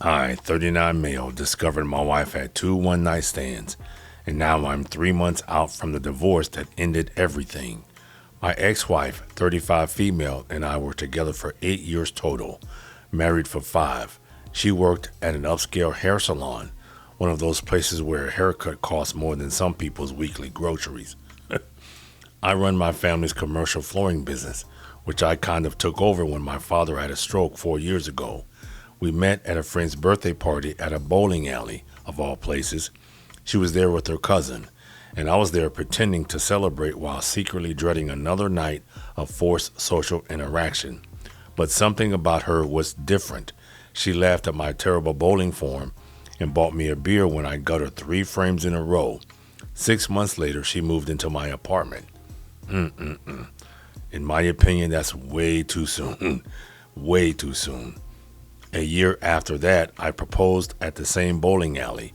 I, 39 male, discovered my wife had two one-night stands, and now I'm 3 months out from the divorce that ended everything. My ex-wife, 35 female, and I were together for 8 years total, married for five. She worked at an upscale hair salon, one of those places where a haircut costs more than some people's weekly groceries. I run my family's commercial flooring business, which I kind of took over when my father had a stroke 4 years ago. We met at a friend's birthday party at a bowling alley, of all places. She was there with her cousin, and I was there pretending to celebrate while secretly dreading another night of forced social interaction. But something about her was different. She laughed at my terrible bowling form and bought me a beer when I got her 3 frames in a row. 6 months later, she moved into my apartment. Mm-mm-mm. In my opinion, that's way too soon. Way too soon. A year after that, I proposed at the same bowling alley.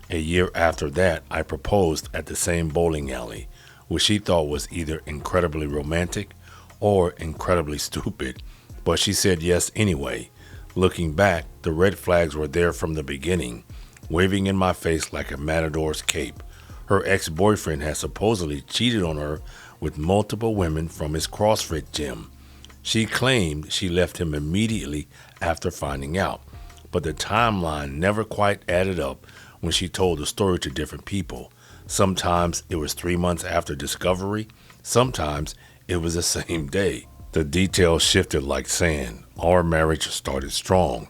A year after that, I proposed at the same bowling alley, which she thought was either incredibly romantic or incredibly stupid, but she said yes anyway. Looking back, the red flags were there from the beginning, waving in my face like a matador's cape. Her ex-boyfriend had supposedly cheated on her with multiple women from his CrossFit gym. She claimed she left him immediately after finding out, but the timeline never quite added up when she told the story to different people. Sometimes it was 3 months after discovery, sometimes it was the same day. The details shifted like sand. Our marriage started strong.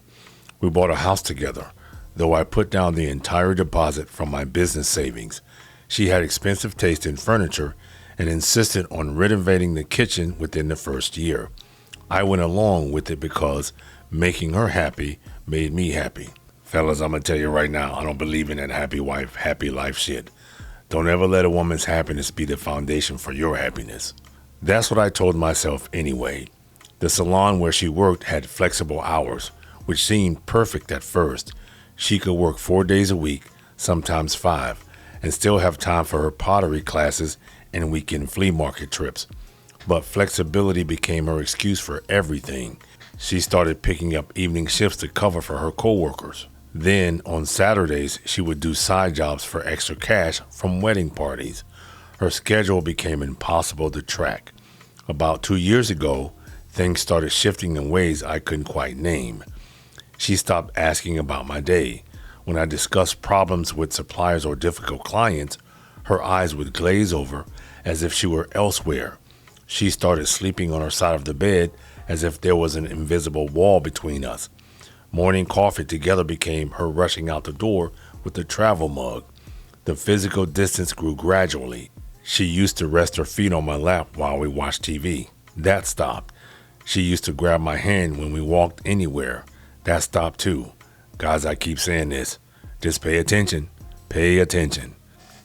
We bought a house together, though I put down the entire deposit from my business savings. She had expensive taste in furniture and insisted on renovating the kitchen within the first year. I went along with it because making her happy made me happy. Fellas, I'm going to tell you right now, I don't believe in that happy wife, happy life shit. Don't ever let a woman's happiness be the foundation for your happiness. That's what I told myself anyway. The salon where she worked had flexible hours, which seemed perfect at first. She could work 4 days a week, sometimes five, and still have time for her pottery classes and weekend flea market trips. But flexibility became her excuse for everything. She started picking up evening shifts to cover for her coworkers. Then, on Saturdays, she would do side jobs for extra cash from wedding parties. Her schedule became impossible to track. About 2 years ago, things started shifting in ways I couldn't quite name. She stopped asking about my day. When I discussed problems with suppliers or difficult clients, her eyes would glaze over as if she were elsewhere. She started sleeping on her side of the bed as if there was an invisible wall between us. Morning coffee together became her rushing out the door with a travel mug. The physical distance grew gradually. She used to rest her feet on my lap while we watched TV. That stopped. She used to grab my hand when we walked anywhere. That stopped too. Guys, I keep saying this. Just pay attention. Pay attention.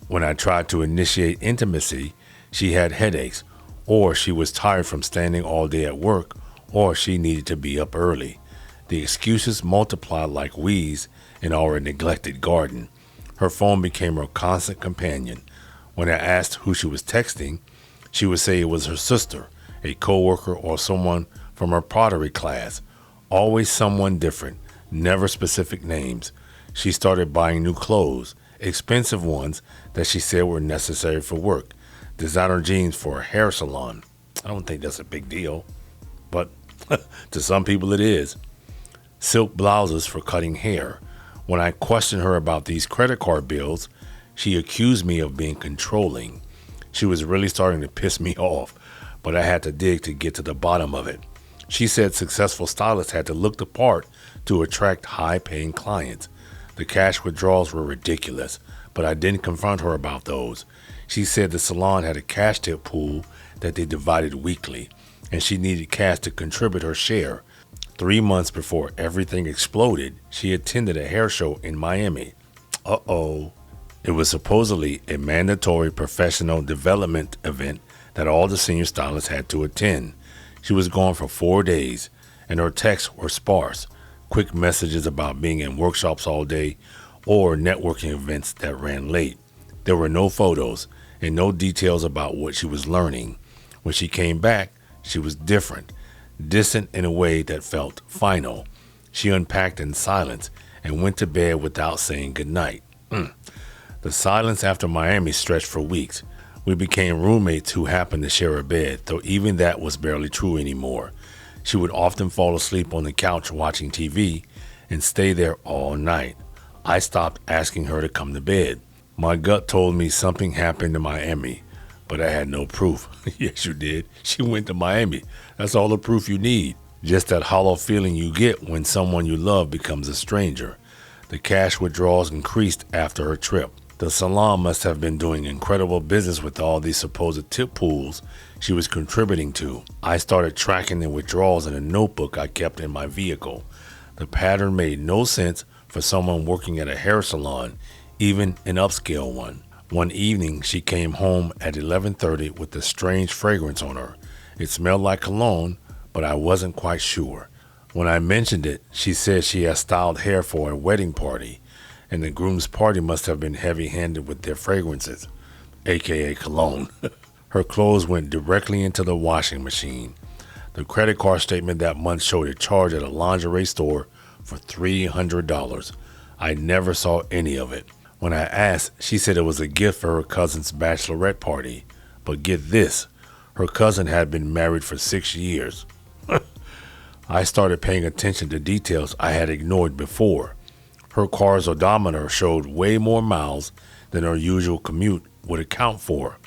When I tried to initiate intimacy, she had headaches, or she was tired from standing all day at work, or she needed to be up early. The excuses multiplied like weeds in our neglected garden. Her phone became her constant companion. When I asked who she was texting, she would say it was her sister, a coworker, or someone from her pottery class. Always someone different, never specific names. She started buying new clothes, expensive ones that she said were necessary for work. Designer jeans for a hair salon. I don't think that's a big deal, but to some people it is. Silk blouses for cutting hair. When I questioned her about these credit card bills, she accused me of being controlling. She was really starting to piss me off, but I had to dig to get to the bottom of it. She said successful stylists had to look the part to attract high-paying clients. The cash withdrawals were ridiculous, but I didn't confront her about those. She said the salon had a cash tip pool that they divided weekly, and she needed cash to contribute her share. 3 months before everything exploded, she attended a hair show in Miami. Uh-oh. It was supposedly a mandatory professional development event that all the senior stylists had to attend. She was gone for 4 days, and her texts were sparse. Quick messages about being in workshops all day or networking events that ran late. There were no photos and no details about what she was learning. When she came back, she was different, distant in a way that felt final. She unpacked in silence, and went to bed without saying goodnight. The silence after Miami stretched for weeks. We became roommates who happened to share a bed, though even that was barely true anymore. She would often fall asleep on the couch watching TV and stay there all night. I stopped asking her to come to bed. My gut told me something happened in Miami, but I had no proof. Yes, you did. She went to Miami. That's all the proof you need. Just that hollow feeling you get when someone you love becomes a stranger. The cash withdrawals increased after her trip. The salon must have been doing incredible business with all these supposed tip pools she was contributing to. I started tracking the withdrawals in a notebook I kept in my vehicle. The pattern made no sense for someone working at a hair salon, even an upscale one. One evening, she came home at 11:30 with a strange fragrance on her. It smelled like cologne, but I wasn't quite sure. When I mentioned it, she said she had styled hair for a wedding party, and the groom's party must have been heavy-handed with their fragrances, aka cologne. Her clothes went directly into the washing machine. The credit card statement that month showed a charge at a lingerie store for $300. I never saw any of it. When I asked, she said it was a gift for her cousin's bachelorette party. But get this, her cousin had been married for 6 years. I started paying attention to details I had ignored before. Her car's odometer showed way more miles than her usual commute would account for.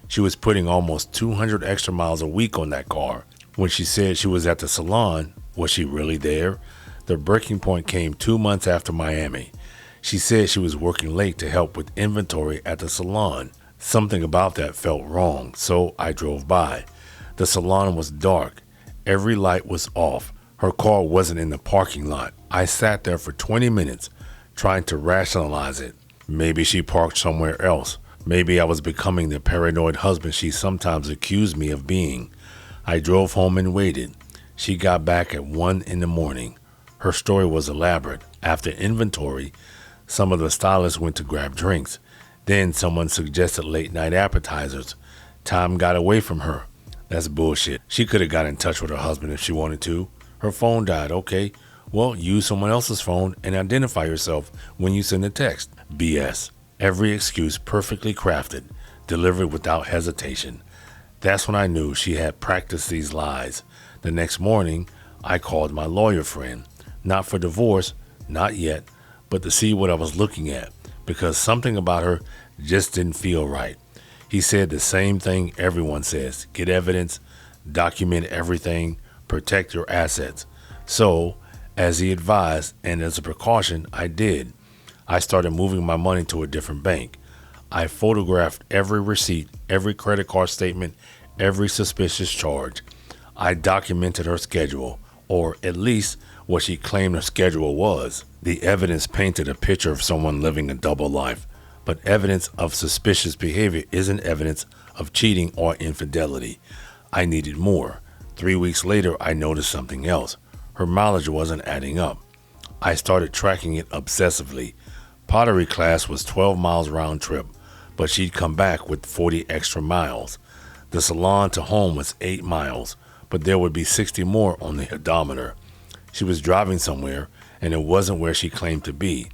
She was putting almost 200 extra miles a week on that car. When she said she was at the salon, was she really there? The breaking point came 2 months after Miami. She said she was working late to help with inventory at the salon. Something about that felt wrong, so I drove by. The salon was dark. Every light was off. Her car wasn't in the parking lot. I sat there for 20 minutes trying to rationalize it. Maybe she parked somewhere else. Maybe I was becoming the paranoid husband she sometimes accused me of being. I drove home and waited. She got back at 1 in the morning. Her story was elaborate. After inventory, some of the stylists went to grab drinks. Then someone suggested late night appetizers. Time got away from her. That's bullshit. She could have got in touch with her husband if she wanted to. Her phone died. Okay, well, use someone else's phone and identify yourself when you send a text. BS. Every excuse perfectly crafted, delivered without hesitation. That's when I knew she had practiced these lies. The next morning, I called my lawyer friend. Not for divorce, not yet, but to see what I was looking at, because something about her just didn't feel right. He said the same thing everyone says: get evidence, document everything, protect your assets. So, as he advised, and as a precaution, I did. I started moving my money to a different bank. I photographed every receipt, every credit card statement, every suspicious charge. I documented her schedule, or at least what she claimed her schedule was. The evidence painted a picture of someone living a double life, but evidence of suspicious behavior isn't evidence of cheating or infidelity. I needed more. 3 weeks later, I noticed something else. Her mileage wasn't adding up. I started tracking it obsessively. Pottery class was 12 miles round trip, but she'd come back with 40 extra miles. The salon to home was 8 miles, but there would be 60 more on the odometer. She was driving somewhere, and it wasn't where she claimed to be.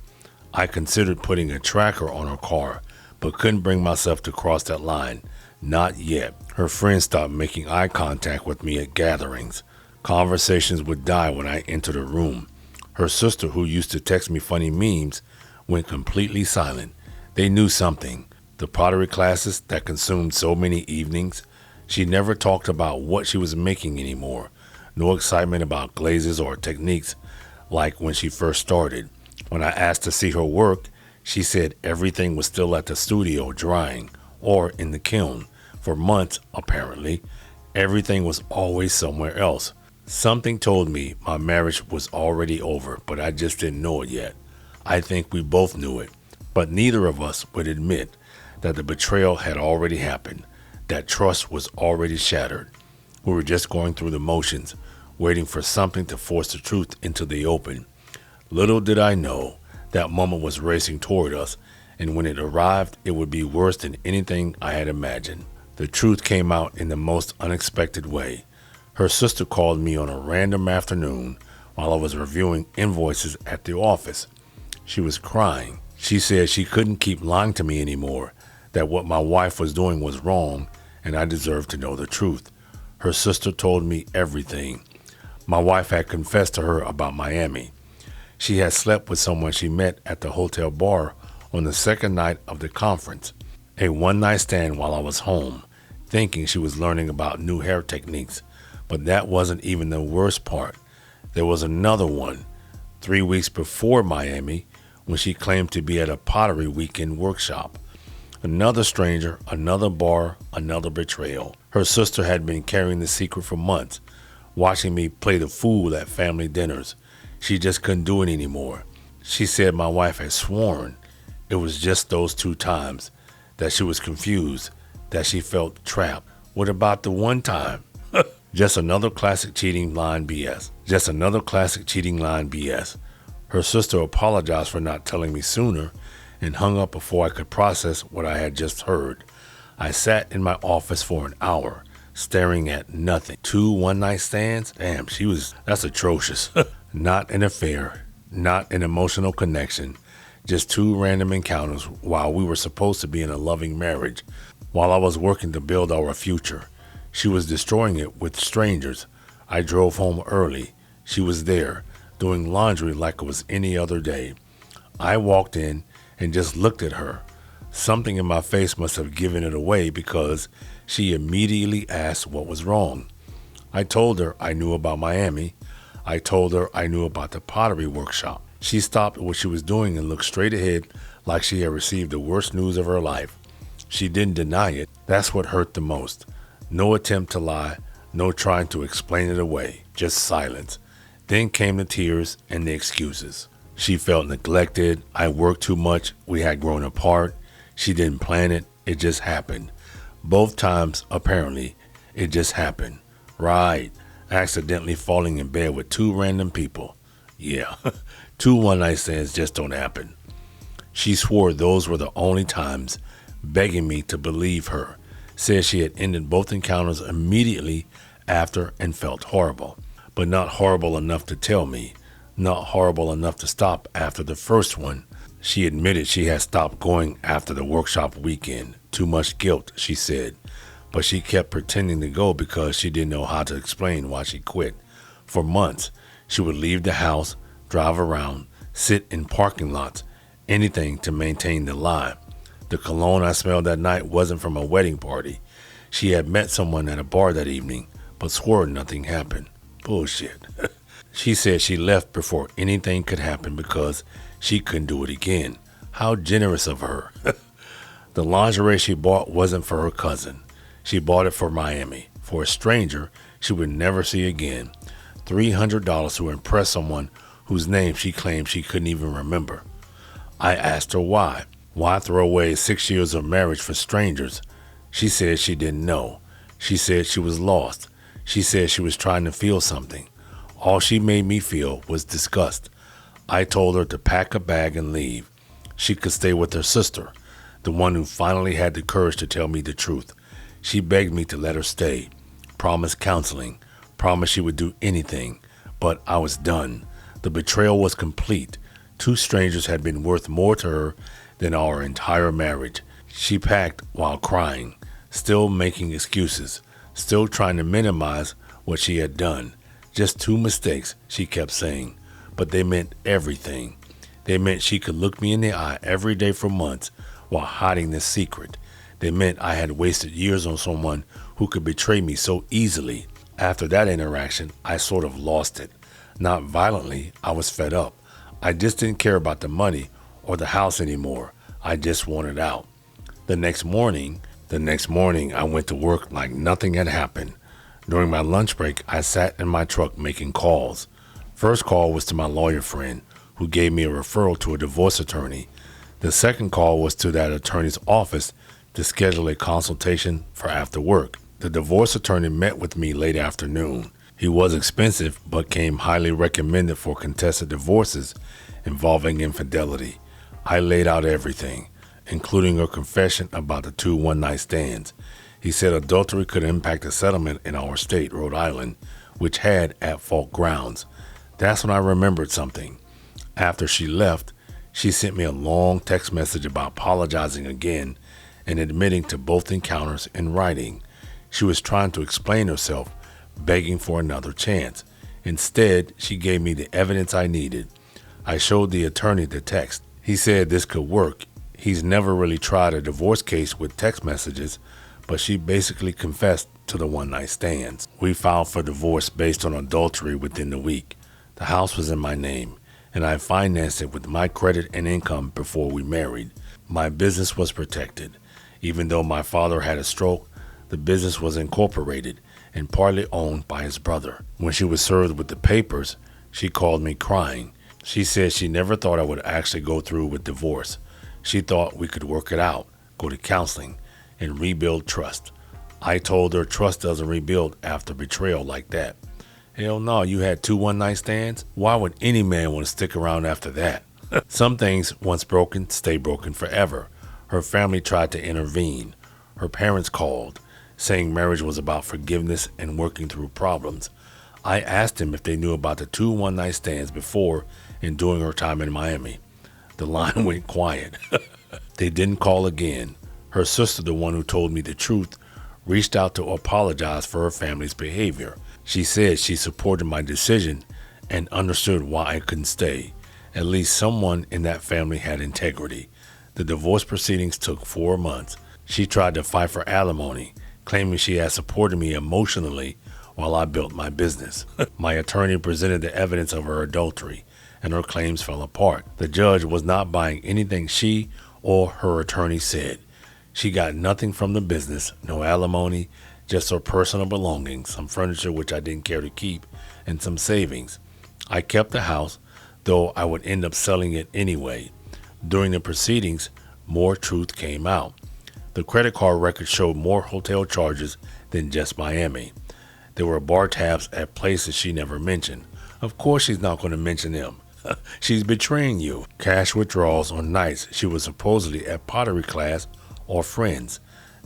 I considered putting a tracker on her car, but couldn't bring myself to cross that line. Not yet. Her friends stopped making eye contact with me at gatherings. Conversations would die when I entered a room. Her sister, who used to text me funny memes, went completely silent. They knew something. The pottery classes that consumed so many evenings. She never talked about what she was making anymore. No excitement about glazes or techniques like when she first started. When I asked to see her work, she said everything was still at the studio drying or in the kiln. For months, apparently, everything was always somewhere else. Something told me my marriage was already over, but I just didn't know it yet. I think we both knew it, but neither of us would admit that the betrayal had already happened, that trust was already shattered. We were just going through the motions, waiting for something to force the truth into the open. Little did I know that moment was racing toward us, and when it arrived, it would be worse than anything I had imagined. The truth came out in the most unexpected way. Her sister called me on a random afternoon while I was reviewing invoices at the office. She was crying. She said she couldn't keep lying to me anymore, that what my wife was doing was wrong and I deserved to know the truth. Her sister told me everything. My wife had confessed to her about Miami. She had slept with someone she met at the hotel bar on the second night of the conference, a one-night stand while I was home, thinking she was learning about new hair techniques. But that wasn't even the worst part. There was another one, 3 weeks before Miami, when she claimed to be at a pottery weekend workshop. Another stranger, another bar, another betrayal. Her sister had been carrying the secret for months, watching me play the fool at family dinners. She just couldn't do it anymore. She said my wife had sworn it was just those 2 times, that she was confused, that she felt trapped. What about the one time? Just another classic cheating line BS. Just another classic cheating line BS. Her sister apologized for not telling me sooner and hung up before I could process what I had just heard. I sat in my office for an hour, staring at nothing. 2 one-night stands? Damn, that's atrocious. Not an affair, not an emotional connection, just 2 random encounters while we were supposed to be in a loving marriage, while I was working to build our future. She was destroying it with strangers. I drove home early. She was there, doing laundry like it was any other day. I walked in and just looked at her. Something in my face must have given it away because she immediately asked what was wrong. I told her I knew about Miami. I told her I knew about the pottery workshop. She stopped what she was doing and looked straight ahead like she had received the worst news of her life. She didn't deny it. That's what hurt the most. No attempt to lie, no trying to explain it away, just silence. Then came the tears and the excuses. She felt neglected. I worked too much. We had grown apart. She didn't plan it. It just happened. Both times, apparently, it just happened. Right. Accidentally falling in bed with 2 random people. Yeah, 2 one-night stands just don't happen. She swore those were the only times, begging me to believe her. Said she had ended both encounters immediately after and felt horrible, but not horrible enough to tell me, not horrible enough to stop after the first one. She admitted she had stopped going after the workshop weekend. Too much guilt, she said, but she kept pretending to go because she didn't know how to explain why she quit. For months, she would leave the house, drive around, sit in parking lots, anything to maintain the lie. The cologne I smelled that night wasn't from a wedding party. She had met someone at a bar that evening, but swore nothing happened. Bullshit. She said she left before anything could happen because she couldn't do it again. How generous of her. The lingerie she bought wasn't for her cousin. She bought it for Miami, for a stranger she would never see again. $300 to impress someone whose name she claimed she couldn't even remember. I asked her why. Why throw away 6 years of marriage for strangers? She said she didn't know. She said she was lost. She said she was trying to feel something. All she made me feel was disgust. I told her to pack a bag and leave. She could stay with her sister, the one who finally had the courage to tell me the truth. She begged me to let her stay, promised counseling, promised she would do anything, but I was done. The betrayal was complete. 2 strangers had been worth more to her than our entire marriage. She packed while crying, still making excuses, still trying to minimize what she had done. Just 2 mistakes, she kept saying, but they meant everything. They meant she could look me in the eye every day for months while hiding this secret. They meant I had wasted years on someone who could betray me so easily. After that interaction, I sort of lost it. Not violently, I was fed up. I just didn't care about the money or the house anymore. I just wanted out. The next morning, I went to work like nothing had happened. During my lunch break, I sat in my truck making calls. First call was to my lawyer friend, who gave me a referral to a divorce attorney. The second call was to that attorney's office to schedule a consultation for after work. The divorce attorney met with me late afternoon. He was expensive, but came highly recommended for contested divorces involving infidelity. I laid out everything, including a confession about the 2 one-night stands. He said adultery could impact the settlement in our state, Rhode Island, which had at-fault grounds. That's when I remembered something. After she left, She sent me a long text message about apologizing again and admitting to both encounters in writing. She was trying to explain herself, begging for another chance. Instead, she gave me the evidence I needed. I showed the attorney the text. He said this could work. He's never really tried a divorce case with text messages, but she basically confessed to the one-night stands. We filed for divorce based on adultery within the week. The house was in my name, and I financed it with my credit and income before we married. My business was protected. Even though my father had a stroke, the business was incorporated and partly owned by his brother. When she was served with the papers, she called me crying. She said she never thought I would actually go through with divorce. She thought we could work it out, go to counseling, and rebuild trust. I told her trust doesn't rebuild after betrayal like that. Hell no, you had 2 one-night stands? Why would any man want to stick around after that? Some things, once broken, stay broken forever. Her family tried to intervene. Her parents called, saying marriage was about forgiveness and working through problems. I asked them if they knew about the 2 one-night stands before and during her time in Miami. The line went quiet. They didn't call again. Her sister, the one who told me the truth, reached out to apologize for her family's behavior. She said she supported my decision and understood why I couldn't stay. At least someone in that family had integrity. The divorce proceedings took 4 months. She tried to fight for alimony, claiming she had supported me emotionally while I built my business. My attorney presented the evidence of her adultery, and her claims fell apart. The judge was not buying anything she or her attorney said. She got nothing from the business, no alimony, just her personal belongings, some furniture which I didn't care to keep, and some savings. I kept the house, though I would end up selling it anyway. During the proceedings, more truth came out. The credit card records showed more hotel charges than just Miami. There were bar tabs at places she never mentioned. Of course she's not going to mention them. She's betraying you. Cash withdrawals on nights she was supposedly at pottery class or friends.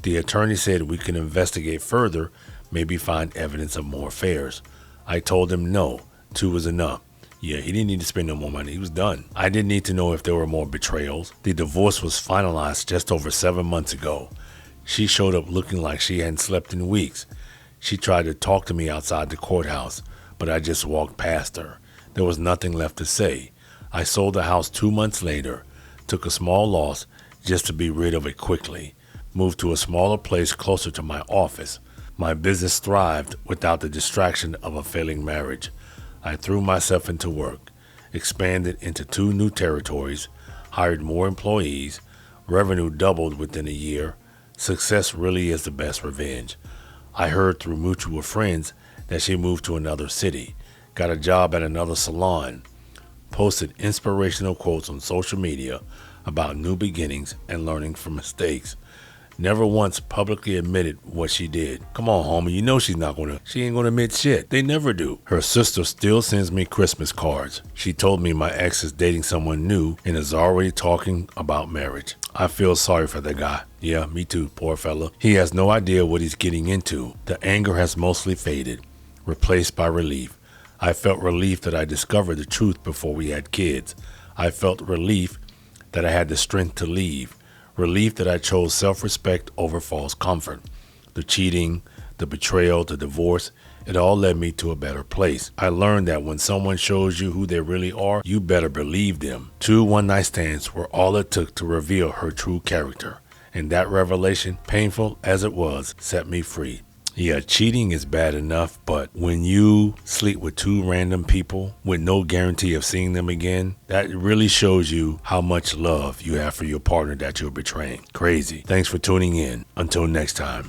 The attorney said we could investigate further, maybe find evidence of more affairs. I told him no, 2 was enough. Yeah, he didn't need to spend no more money. He was done. I didn't need to know if there were more betrayals. The divorce was finalized just over 7 months ago. She showed up looking like she hadn't slept in weeks. She tried to talk to me outside the courthouse, but I just walked past her. There was nothing left to say. I sold the house 2 months later, took a small loss just to be rid of it quickly, moved to a smaller place closer to my office. My business thrived without the distraction of a failing marriage. I threw myself into work, expanded into 2 new territories, hired more employees, revenue doubled within a year. Success really is the best revenge. I heard through mutual friends that she moved to another city, got a job at another salon, posted inspirational quotes on social media about new beginnings and learning from mistakes. Never once publicly admitted what she did. Come on, homie, you know she ain't gonna admit shit. They never do. Her sister still sends me Christmas cards. She told me my ex is dating someone new and is already talking about marriage. I feel sorry for the guy. Yeah, me too, poor fella. He has no idea what he's getting into. The anger has mostly faded, replaced by relief. I felt relief that I discovered the truth before we had kids. I felt relief that I had the strength to leave. Relief that I chose self-respect over false comfort. The cheating, the betrayal, the divorce, it all led me to a better place. I learned that when someone shows you who they really are, you better believe them. 2 one-night stands were all it took to reveal her true character. And that revelation, painful as it was, set me free. Yeah, cheating is bad enough, but when you sleep with 2 random people with no guarantee of seeing them again, that really shows you how much love you have for your partner that you're betraying. Crazy. Thanks for tuning in. Until next time.